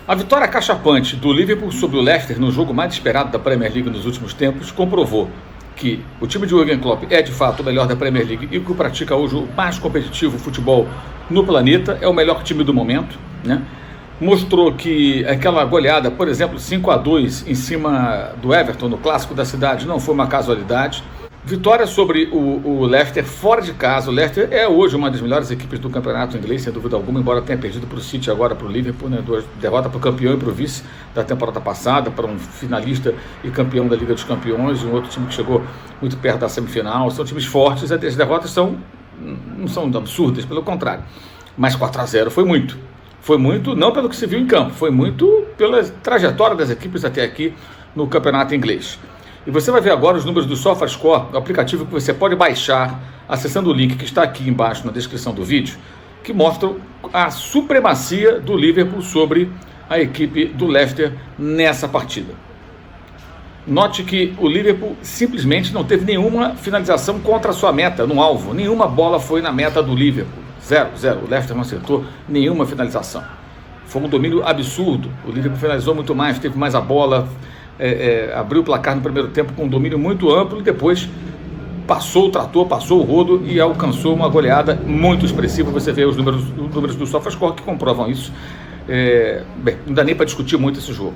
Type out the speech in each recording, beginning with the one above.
A vitória cachapante do Liverpool sobre o Leicester no jogo mais esperado da Premier League nos últimos tempos comprovou que o time de Jürgen Klopp é de fato o melhor da Premier League e que pratica hoje o mais competitivo futebol no planeta, é o melhor time do momento, né? Mostrou que aquela goleada, por exemplo, 5-2 em cima do Everton no Clássico da Cidade não foi uma casualidade. Vitória sobre o Leicester fora de casa. O Leicester é hoje uma das melhores equipes do campeonato inglês, sem dúvida alguma, embora tenha perdido para o City, agora para o Liverpool, né? Derrota para o campeão e para o vice da temporada passada, para um finalista e campeão da Liga dos Campeões, um outro time que chegou muito perto da semifinal. São times fortes, as derrotas não são absurdas, pelo contrário. Mas 4-0 foi muito. Foi muito, não pelo que se viu em campo, foi muito pela trajetória das equipes até aqui no campeonato inglês. E você vai ver agora os números do SofaScore, o aplicativo que você pode baixar acessando o link que está aqui embaixo na descrição do vídeo, que mostram a supremacia do Liverpool sobre a equipe do Leicester nessa partida. Note que o Liverpool simplesmente não teve nenhuma finalização contra a sua meta, no alvo. Nenhuma bola foi na meta do Liverpool. 0-0. O Leicester não acertou nenhuma finalização. Foi um domínio absurdo. O Liverpool finalizou muito mais, teve mais a bola, abriu o placar no primeiro tempo com um domínio muito amplo e depois passou o trator, passou o rodo e alcançou uma goleada muito expressiva. Você vê os números do SofaScore que comprovam isso. Bem, não dá nem para discutir muito esse jogo.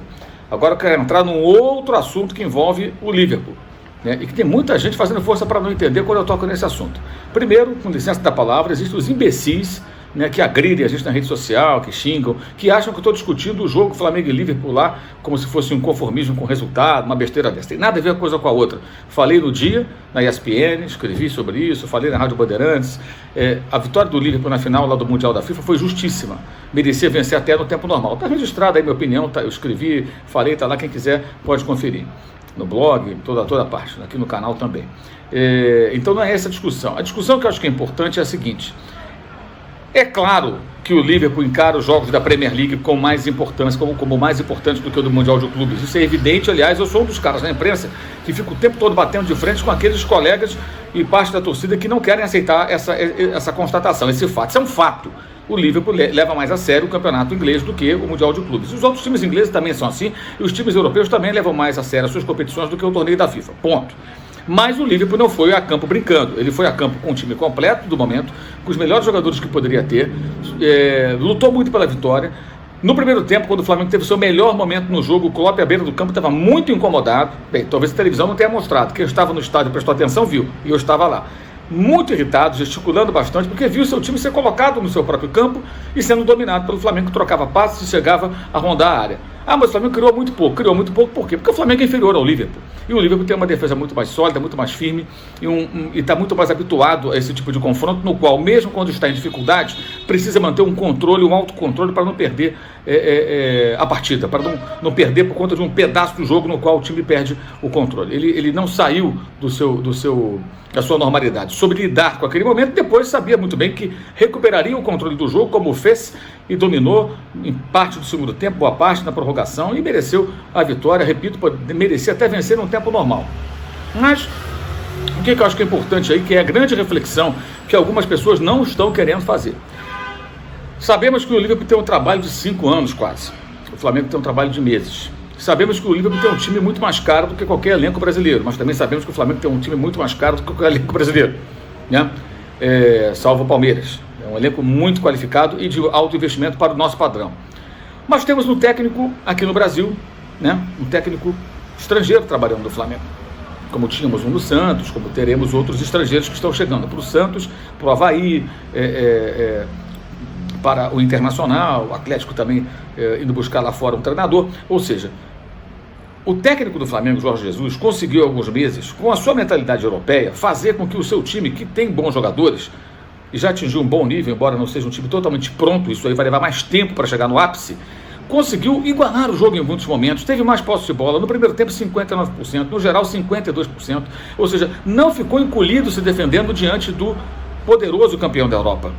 Agora eu quero entrar num outro assunto que envolve o Liverpool, né? E que tem muita gente fazendo força para não entender quando eu toco nesse assunto. Primeiro, com licença da palavra, existem os imbecis, né, que agridem a gente na rede social, que xingam, que acham que eu estou discutindo o jogo Flamengo e Liverpool lá como se fosse um conformismo com o resultado, uma besteira dessa. Tem nada a ver uma coisa com a outra. Falei no dia, na ESPN, escrevi sobre isso, falei na Rádio Bandeirantes. A vitória do Liverpool na final lá do Mundial da FIFA foi justíssima. Merecia vencer até no tempo normal. Está registrada aí minha opinião, tá, eu escrevi, falei, está lá, quem quiser pode conferir. No blog, toda parte, aqui no canal também. Então não é essa a discussão. A discussão que eu acho que é importante é a seguinte: é claro que o Liverpool encara os jogos da Premier League com mais importância, como mais importante do que o do Mundial de Clubes. Isso é evidente, aliás, eu sou um dos caras na imprensa que fica o tempo todo batendo de frente com aqueles colegas e parte da torcida que não querem aceitar essa constatação, esse fato. Isso é um fato. O Liverpool leva mais a sério o campeonato inglês do que o Mundial de Clubes. Os outros times ingleses também são assim, e os times europeus também levam mais a sério as suas competições do que o torneio da FIFA. Ponto. Mas o Liverpool não foi a campo brincando, ele foi a campo com um time completo do momento, com os melhores jogadores que poderia ter, lutou muito pela vitória. No primeiro tempo, quando o Flamengo teve o seu melhor momento no jogo, o Klopp à beira do campo estava muito incomodado. Bem, talvez a televisão não tenha mostrado, quem estava no estádio e prestou atenção viu, e eu estava lá. Muito irritado, gesticulando bastante, porque viu seu time ser colocado no seu próprio campo e sendo dominado pelo Flamengo, que trocava passes e chegava a rondar a área. Mas o Flamengo criou muito pouco por quê? Porque o Flamengo é inferior ao Liverpool, e o Liverpool tem uma defesa muito mais sólida, muito mais firme, e está muito mais habituado a esse tipo de confronto, no qual, mesmo quando está em dificuldade, precisa manter um controle, um autocontrole para não perder a partida, para não perder por conta de um pedaço do jogo no qual o time perde o controle. Ele não saiu da sua normalidade, soube lidar com aquele momento. Depois sabia muito bem que recuperaria o controle do jogo, como fez, e dominou em parte do segundo tempo, boa parte na prorrogação, e mereceu a vitória. Repito, merecia até vencer num tempo normal. Mas o que eu acho que é importante aí, que é a grande reflexão que algumas pessoas não estão querendo fazer. Sabemos que o Liverpool tem um trabalho de 5 anos quase, o Flamengo tem um trabalho de meses. Sabemos que o Liverpool tem um time muito mais caro do que qualquer elenco brasileiro, mas também sabemos que o Flamengo tem um time muito mais caro do que qualquer elenco brasileiro, né? Salvo o Palmeiras. É um elenco muito qualificado e de alto investimento para o nosso padrão. Mas temos um técnico aqui no Brasil, né? Um técnico estrangeiro trabalhando no Flamengo. Como tínhamos um no Santos, como teremos outros estrangeiros que estão chegando para o Santos, para o Avaí, para o Internacional, o Atlético também indo buscar lá fora um treinador. Ou seja, o técnico do Flamengo, Jorge Jesus, conseguiu há alguns meses, com a sua mentalidade europeia, fazer com que o seu time, que tem bons jogadores, e já atingiu um bom nível, embora não seja um time totalmente pronto, isso aí vai levar mais tempo para chegar no ápice, conseguiu igualar o jogo em muitos momentos, teve mais posse de bola, no primeiro tempo 59%, no geral 52%, ou seja, não ficou encolhido se defendendo diante do poderoso campeão da Europa.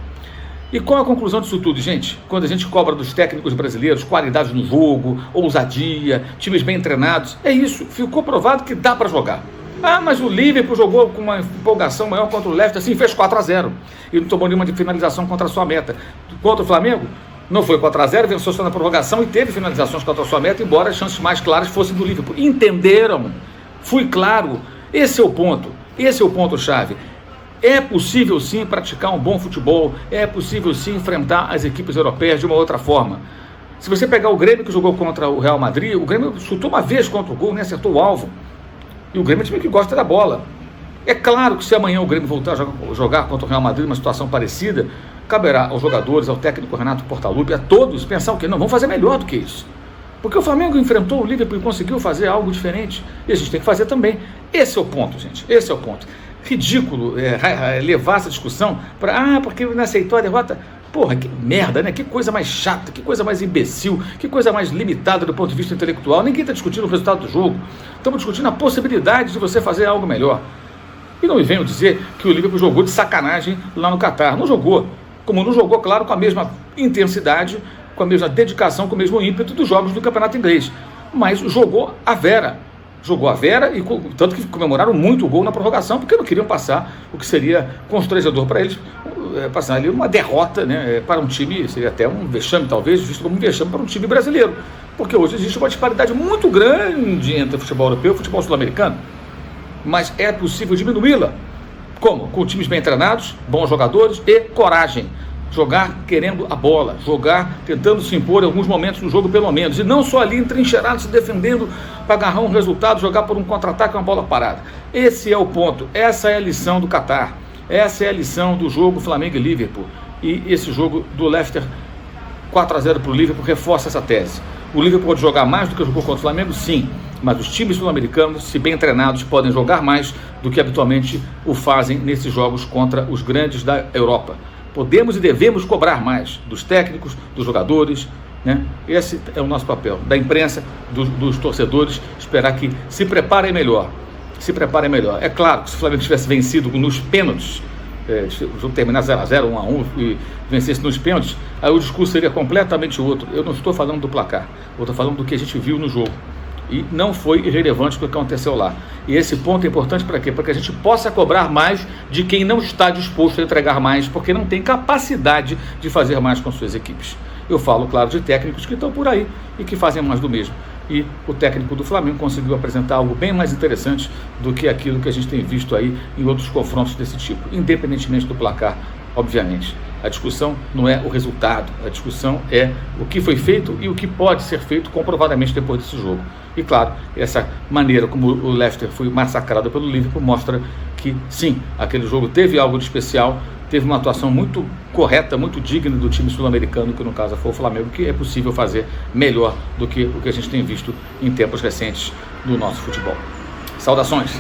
E qual é a conclusão disso tudo, gente? Quando a gente cobra dos técnicos brasileiros qualidade no jogo, ousadia, times bem treinados, é isso, ficou provado que dá para jogar. Ah, mas o Liverpool jogou com uma empolgação maior contra o Leicester, assim, fez 4-0 e não tomou nenhuma de finalização contra a sua meta. Contra o Flamengo, não foi 4-0, venceu só na prorrogação e teve finalizações contra a sua meta, embora as chances mais claras fossem do Liverpool. Entenderam? Fui claro. Esse é o ponto. Esse é o ponto-chave. É possível sim praticar um bom futebol, é possível sim enfrentar as equipes europeias de uma outra forma. Se você pegar o Grêmio que jogou contra o Real Madrid, o Grêmio chutou uma vez contra o gol, nem acertou o alvo. E o Grêmio é um time que gosta da bola. É claro que se amanhã o Grêmio voltar a jogar contra o Real Madrid, uma situação parecida, caberá aos jogadores, ao técnico Renato Portaluppi, a todos pensar o quê? Não, vamos fazer melhor do que isso. Porque o Flamengo enfrentou o Liverpool e conseguiu fazer algo diferente. E a gente tem que fazer também. Esse é o ponto, gente. Esse é o ponto. Ridículo levar essa discussão para, porque não aceitou a derrota. Porra, que merda, né? Que coisa mais chata, que coisa mais imbecil, que coisa mais limitada do ponto de vista intelectual. Ninguém está discutindo o resultado do jogo. Estamos discutindo a possibilidade de você fazer algo melhor. E não me venham dizer que o Liverpool jogou de sacanagem lá no Catar. Não jogou. Como não jogou, claro, com a mesma intensidade, com a mesma dedicação, com o mesmo ímpeto dos jogos do Campeonato Inglês. Mas jogou a vera. Jogou a vera, e tanto que comemoraram muito o gol na prorrogação, porque não queriam passar o que seria constrangedor para eles, passar ali uma derrota, né, para um time, seria até um vexame talvez, visto como um vexame para um time brasileiro, porque hoje existe uma disparidade muito grande entre o futebol europeu e o futebol sul-americano, mas é possível diminuí-la. Como? Com times bem treinados, bons jogadores e coragem. Jogar querendo a bola, jogar tentando se impor em alguns momentos do jogo pelo menos, e não só ali entrincheirado, se defendendo para agarrar um resultado, jogar por um contra-ataque, uma bola parada. Esse é o ponto, essa é a lição do Catar, essa é a lição do jogo Flamengo e Liverpool, e esse jogo do Leicester 4-0 para o Liverpool reforça essa tese. O Liverpool pode jogar mais do que jogou contra o Flamengo, sim, mas os times sul-americanos, se bem treinados, podem jogar mais do que habitualmente o fazem nesses jogos contra os grandes da Europa. Podemos e devemos cobrar mais dos técnicos, dos jogadores, né? Esse é o nosso papel, da imprensa, dos torcedores, esperar que se preparem melhor. Se preparem melhor. É claro que se o Flamengo tivesse vencido nos pênaltis, o jogo terminar 0-0, 1-1 e vencesse nos pênaltis, aí o discurso seria completamente outro. Eu não estou falando do placar, eu estou falando do que a gente viu no jogo. E não foi irrelevante o que aconteceu lá. E esse ponto é importante para quê? Para que a gente possa cobrar mais de quem não está disposto a entregar mais, porque não tem capacidade de fazer mais com suas equipes. Eu falo, claro, de técnicos que estão por aí e que fazem mais do mesmo. E o técnico do Flamengo conseguiu apresentar algo bem mais interessante do que aquilo que a gente tem visto aí em outros confrontos desse tipo, independentemente do placar, obviamente. A discussão não é o resultado, a discussão é o que foi feito e o que pode ser feito comprovadamente depois desse jogo. E claro, essa maneira como o Leicester foi massacrado pelo Liverpool mostra que sim, aquele jogo teve algo de especial, teve uma atuação muito correta, muito digna do time sul-americano, que no caso foi o Flamengo, que é possível fazer melhor do que o que a gente tem visto em tempos recentes do nosso futebol. Saudações!